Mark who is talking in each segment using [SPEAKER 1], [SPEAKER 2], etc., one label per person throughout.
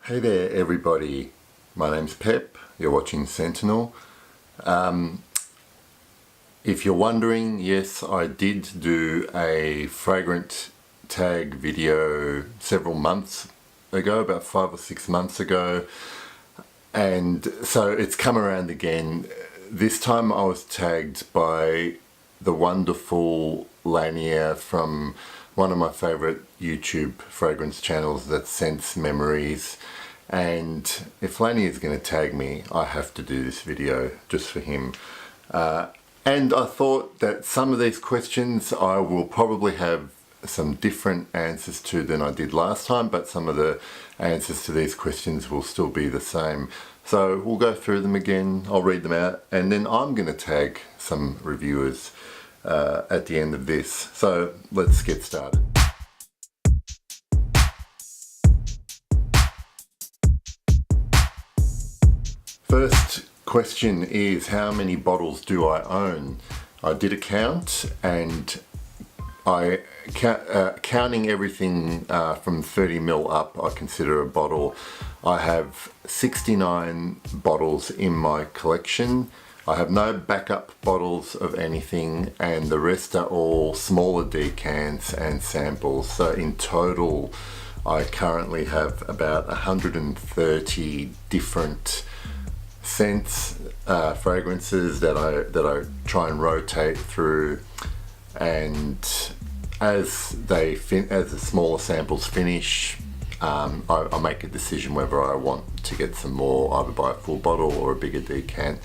[SPEAKER 1] Hey there everybody, my name's Pep, you're watching Sentinel. If you're wondering, yes, I did do a Fragrant Tag video several months ago, about 5 or 6 months ago, and so it's come around again. This time I was tagged by the wonderful Lanier from one of my favourite YouTube fragrance channels, that's Scents Memories. And if Lanier is going to tag me, I have to do this video just for him. And I thought that some of these questions I will probably have some different answers to than I did last time, but some of the answers to these questions will still be the same. So we'll go through them again, I'll read them out, and then I'm going to tag some reviewers at the end of this. So let's get started. First question is, how many bottles do I own? I did a count, and counting everything from 30 ml up, I consider a bottle. I have 69 bottles in my collection. I have no backup bottles of anything, and the rest are all smaller decants and samples. So in total, I currently have about 130 different scents, fragrances that I try and rotate through, and as the smaller samples finish, I make a decision whether I want to get some more, either buy a full bottle or a bigger decant.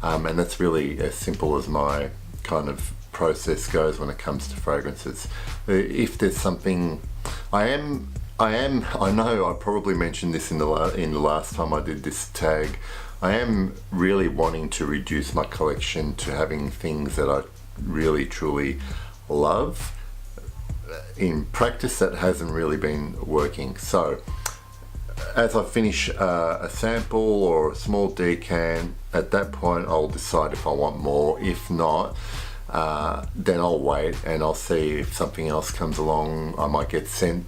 [SPEAKER 1] And that's really as simple as my kind of process goes when it comes to fragrances. If there's something, I know I probably mentioned this in the last time I did this tag, I am really wanting to reduce my collection to having things that I really truly love. In practice, that hasn't really been working. So as I finish a sample or a small decant, at that point I'll decide if I want more. If not, then I'll wait and I'll see if something else comes along. I might get sent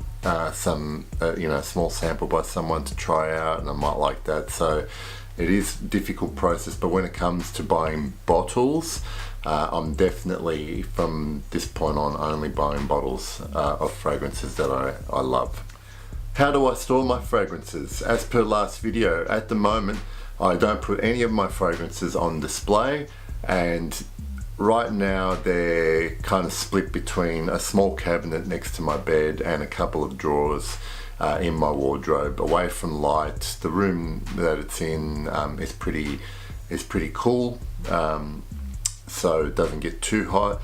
[SPEAKER 1] some a small sample by someone to try out, and I might like that. So it is a difficult process, but when it comes to buying bottles, I'm definitely from this point on only buying bottles of fragrances that I love. How do I store my fragrances? As per last video, at the moment I don't put any of my fragrances on display, and right now they're kind of split between a small cabinet next to my bed and a couple of drawers in my wardrobe, away from light. The room that it's in is pretty cool, so it doesn't get too hot.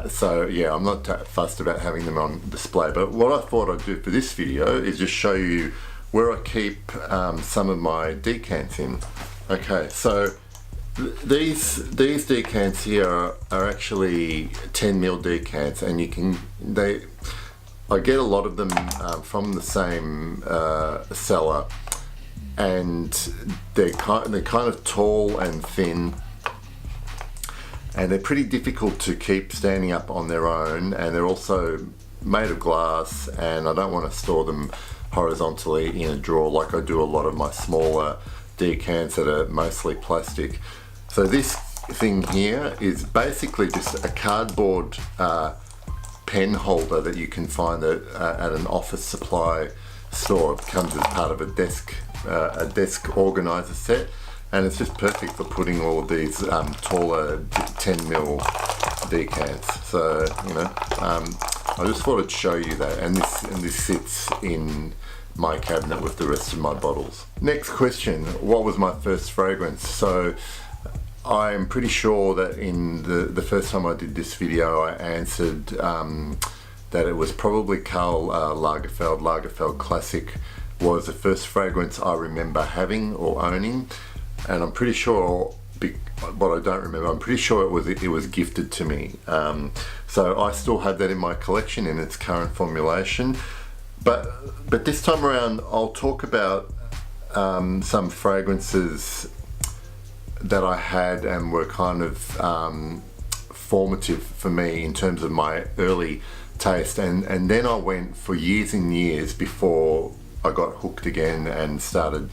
[SPEAKER 1] So yeah, I'm not fussed about having them on display, but what I thought I'd do for this video is just show you where I keep some of my decants in. Okay, so these decants here are actually 10 ml decants, and I get a lot of them from the same seller, and they're kind of tall and thin, and they're pretty difficult to keep standing up on their own, and they're also made of glass, and I don't want to store them horizontally in a drawer like I do a lot of my smaller decants that are mostly plastic. So this thing here is basically just a cardboard pen holder that you can find at an office supply store. It comes as part of a desk organizer set, and it's just perfect for putting all of these taller 10 ml decants. So I just thought I'd show you that, and this sits in my cabinet with the rest of my bottles. Next question, what was my first fragrance? So I'm pretty sure that in the first time I did this video, I answered that it was probably Karl Lagerfeld. Lagerfeld Classic was the first fragrance I remember having or owning, and I'm pretty sure, what I don't remember, I'm pretty sure it was gifted to me. So I still have that in my collection in its current formulation. But this time around, I'll talk about some fragrances that I had and were kind of formative for me in terms of my early taste, and then I went for years and years before I got hooked again and started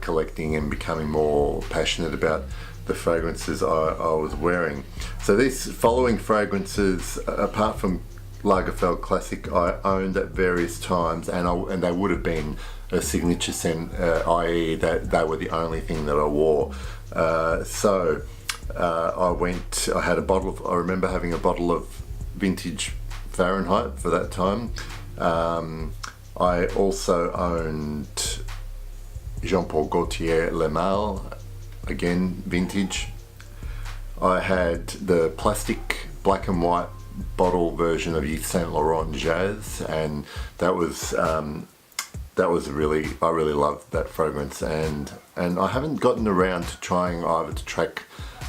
[SPEAKER 1] collecting and becoming more passionate about the fragrances I was wearing. So these following fragrances, apart from Lagerfeld Classic, I owned at various times, and they would have been a signature scent, i.e. that they were the only thing that I wore. I had a bottle of, I remember having a bottle of vintage Fahrenheit for that time. I also owned Jean Paul Gaultier Le Male, again vintage. I had the plastic black and white bottle version of Yves Saint Laurent Jazz, and that was really, I really loved that fragrance, and I haven't gotten around to trying either to track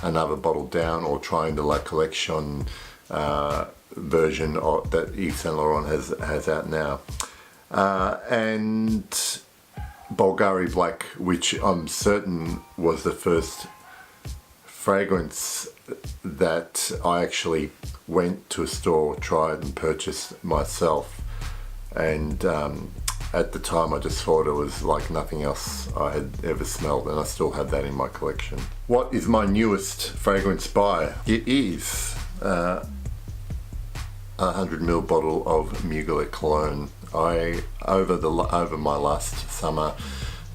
[SPEAKER 1] another bottle down or trying the La Collection version that Yves Saint Laurent has out now. And Bulgari Black, which I'm certain was the first fragrance that I actually went to a store, tried and purchased myself, and at the time I just thought it was like nothing else I had ever smelled, and I still have that in my collection. What is my newest fragrance buy? It is a 100ml bottle of Mugler cologne. I over my last summer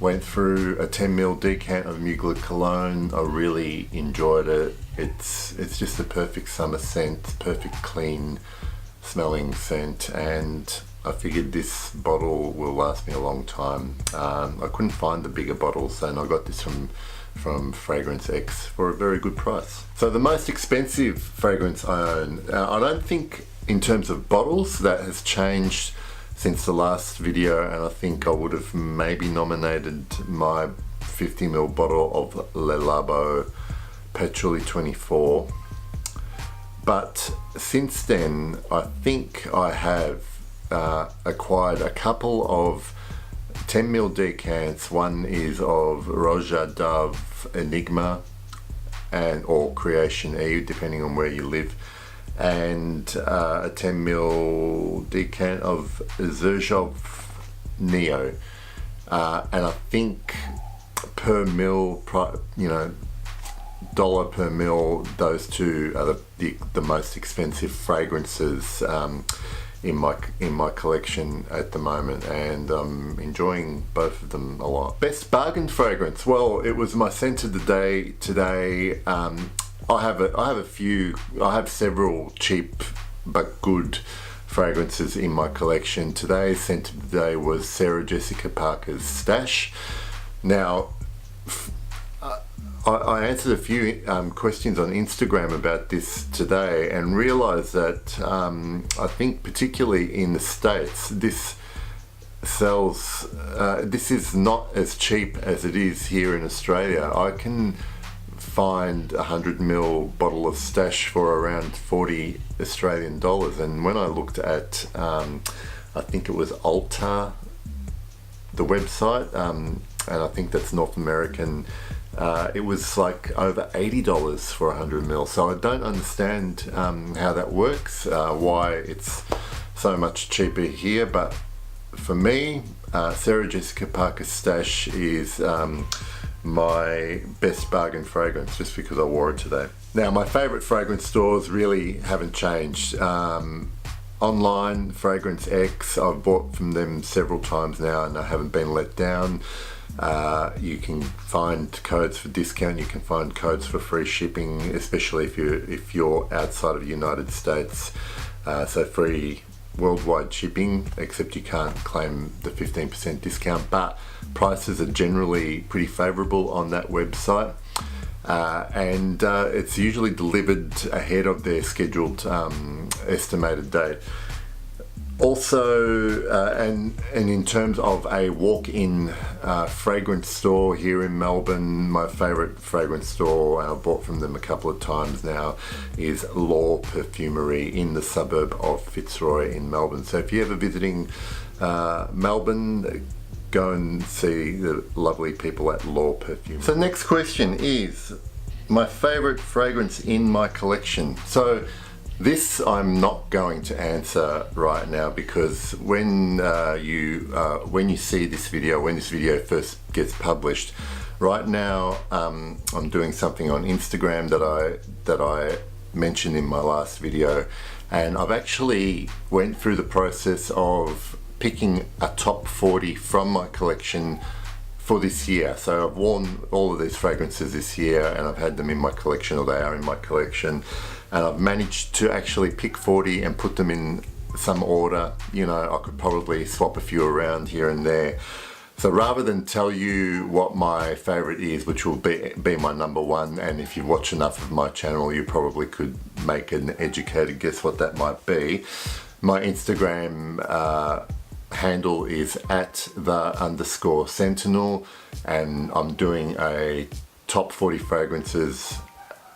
[SPEAKER 1] went through a 10ml decant of Mugler cologne. I really enjoyed it. It's just a perfect summer scent, perfect clean smelling scent, and I figured this bottle will last me a long time. I couldn't find the bigger bottles, and I got this from Fragrance X for a very good price. So the most expensive fragrance I own, I don't think in terms of bottles that has changed since the last video, and I think I would have maybe nominated my 50ml bottle of Le Labo Patchouli 24. But since then, I think I have acquired a couple of 10ml decants. One is of Roja Dove Enigma or Creation Eve, depending on where you live, and a 10ml decant of Xerjov Neo, and I think per mil, dollar per mil, those two are the most expensive fragrances in my collection at the moment, and I'm enjoying both of them a lot. Best bargain fragrance, well, it was my scent of the day today. I have several cheap but good fragrances in my collection. Today's scent of the day was Sarah Jessica Parker's Stash. Now, I answered a few questions on Instagram about this today and realized that I think particularly in the States, this sells, this is not as cheap as it is here in Australia. I can find a 100ml bottle of Stash for around 40 Australian dollars, and when I looked at I think it was Ulta, the website, and I think that's North American, it was like over $80 for 100ml. So I don't understand how that works, why it's so much cheaper here, but for me, Sarah Jessica Parker Stash is my best bargain fragrance, just because I wore it today. Now, my favorite fragrance stores really haven't changed. Online, Fragrance X, I've bought from them several times now and I haven't been let down. You can find codes for discount, you can find codes for free shipping, especially if you're outside of the United States. So free worldwide shipping, except you can't claim the 15% discount, but prices are generally pretty favorable on that website, and it's usually delivered ahead of their scheduled estimated date. Also, and in terms of a walk-in fragrance store here in Melbourne, my favourite fragrance store, and I've bought from them a couple of times now, is Law Perfumery in the suburb of Fitzroy in Melbourne. So if you're ever visiting Melbourne, go and see the lovely people at Law Perfumery. So next question is my favourite fragrance in my collection. So This I'm not going to answer right now, because when you see this video, when this video first gets published, right now I'm doing something on Instagram that I mentioned in my last video, and I've actually went through the process of picking a top 40 from my collection for this year. So I've worn all of these fragrances this year, and I've had them in my collection, or they are in my collection, and I've managed to actually pick 40 and put them in some order. You know, I could probably swap a few around here and there. So rather than tell you what my favorite is, which will be my number one, and if you watch enough of my channel you probably could make an educated guess what that might be, my Instagram handle is @the_sentinel, and I'm doing a top 40 fragrances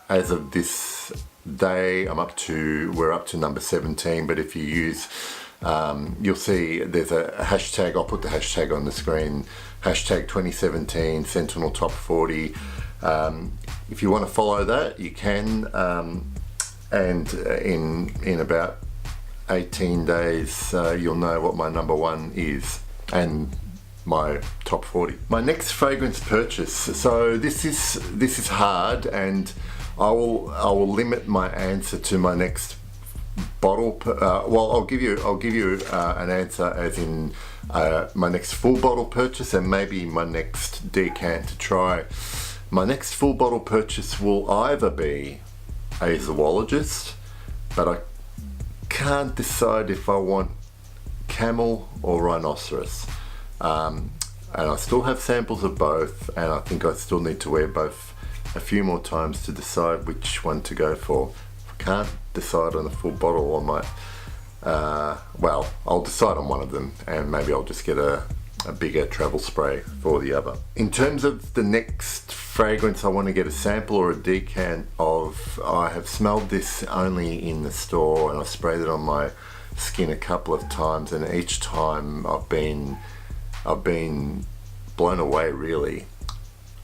[SPEAKER 1] as of this day. We're up to number 17, but if you use you'll see there's a hashtag. I'll put the hashtag on the screen, hashtag 2017 Sentinel Top 40. If you want to follow that, you can, and in about 18 days you'll know what my number one is and my top 40. My next fragrance purchase. So this is hard, and I will limit my answer to my next bottle. Well, I'll give you an answer as in my next full bottle purchase, and maybe my next decant to try. My next full bottle purchase will either be a zoologist, but I can't decide if I want camel or rhinoceros, and I still have samples of both, and I think I still need to wear both a few more times to decide which one to go for. If I can't decide on a full bottle, I might well, I'll decide on one of them, and maybe I'll just get a bigger travel spray for the other. In terms of the next fragrance I want to get a sample or a decant of, I have smelled this only in the store, and I sprayed it on my skin a couple of times, and each time I've been blown away, really.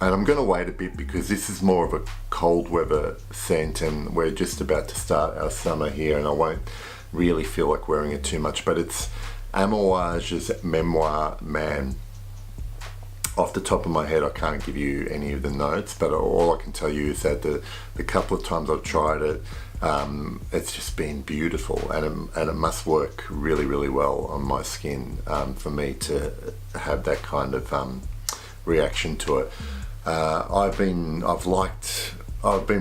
[SPEAKER 1] And I'm going to wait a bit because this is more of a cold weather scent, and we're just about to start our summer here, and I won't really feel like wearing it too much. But it's Amouage's Memoir Man. Off the top of my head I can't give you any of the notes, but all I can tell you is that the couple of times I've tried it, it's just been beautiful, and it must work really, really well on my skin for me to have that kind of reaction to it. I've been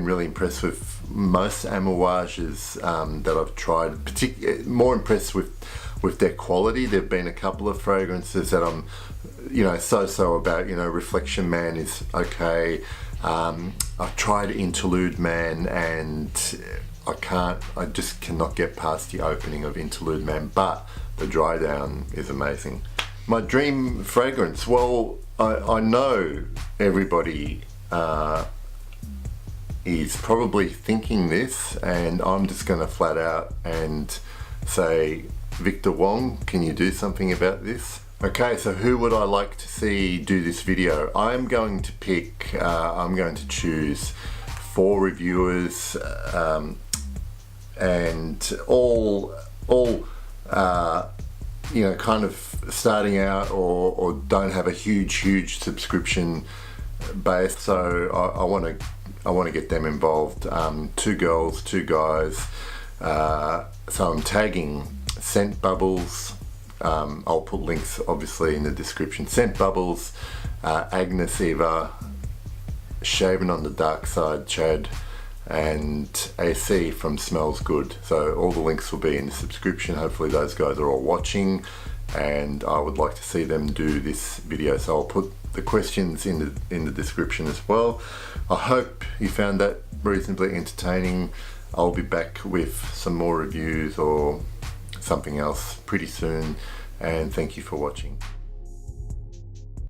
[SPEAKER 1] really impressed with most Amouages that I've tried. More impressed with their quality. There've been a couple of fragrances that I'm, so about. Reflection Man is okay. I've tried Interlude Man, and I just cannot get past the opening of Interlude Man, but the dry down is amazing. My dream fragrance, well, I know everybody is probably thinking this, and I'm just going to flat out and say, Victor Wong, can you do something about this? Okay, so who would I like to see do this video? I'm going to choose 4 reviewers, and all kind of starting out or don't have a huge subscription base. So I want to get them involved. 2 girls, 2 guys. So I'm tagging Scentbubblez. I'll put links obviously in the description. Scentbubblez, Agnes Eva, ShaveNontheDarkside, Chad, and AC from Smells Good. So all the links will be in the subscription. Hopefully those guys are all watching, and I would like to see them do this video, so I'll put the questions in the description as well. I hope you found that reasonably entertaining. I'll be back with some more reviews or something else pretty soon, and thank you for watching.